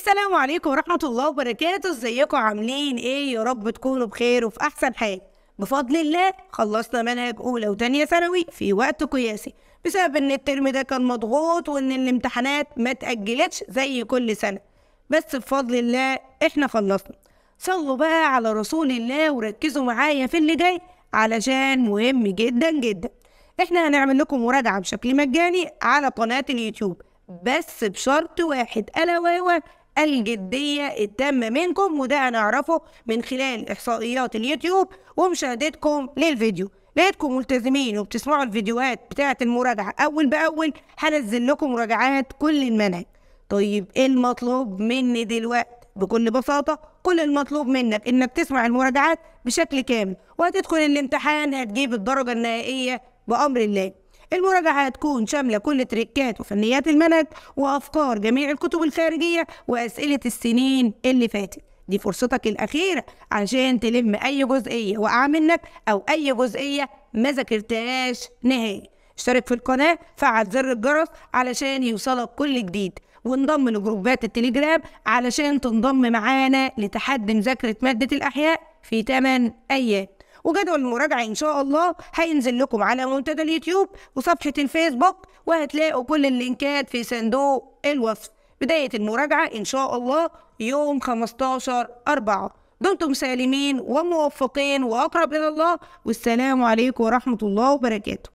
السلام عليكم ورحمة الله وبركاته. ازيكم عاملين ايه؟ يا رب تكونوا بخير وفي احسن حال. بفضل الله خلصنا منهج اولى وتانية ثانوي في وقت قياسي، بسبب ان الترم ده كان مضغوط وان الامتحانات ما تأجلتش زي كل سنة. بس بفضل الله احنا خلصنا. صلوا بقى على رسول الله وركزوا معايا في اللي جاي علشان مهم جدا جدا. احنا هنعمل لكم مراجعة بشكل مجاني على قناة اليوتيوب، بس بشرط واحد ألا وهو الجدية التامة منكم، وده هنعرفه من خلال إحصائيات اليوتيوب ومشاهدتكم للفيديو. لقيتكم ملتزمين وبتسمعوا الفيديوهات بتاعة المراجعة أول بأول، هنزل لكم مراجعات كل المنهج. طيب إيه المطلوب مني دلوقتي؟ بكل بساطة كل المطلوب منك إنك تسمع المراجعات بشكل كامل، وهتدخل الامتحان هتجيب الدرجة النهائية بأمر الله. المراجعة هتكون شاملة كل تريكات وفنيات المنهج وأفكار جميع الكتب الخارجية وأسئلة السنين اللي فاتت. دي فرصتك الأخيرة عشان تلم أي جزئية وقع منك أو أي جزئية ما ذاكرتهاش نهائي. اشترك في القناة، فعل زر الجرس علشان يوصلك كل جديد، وانضم لجروبات التليجرام علشان تنضم معانا لتحدي مذاكرة مادة الأحياء في 8 أيام. وجدول المراجعة إن شاء الله هينزل لكم على منتدى اليوتيوب وصفحة الفيسبوك، وهتلاقوا كل اللينكات في صندوق الوصف. بداية المراجعة إن شاء الله يوم 15/4. دمتم سالمين وموفقين وأقرب إلى الله، والسلام عليكم ورحمة الله وبركاته.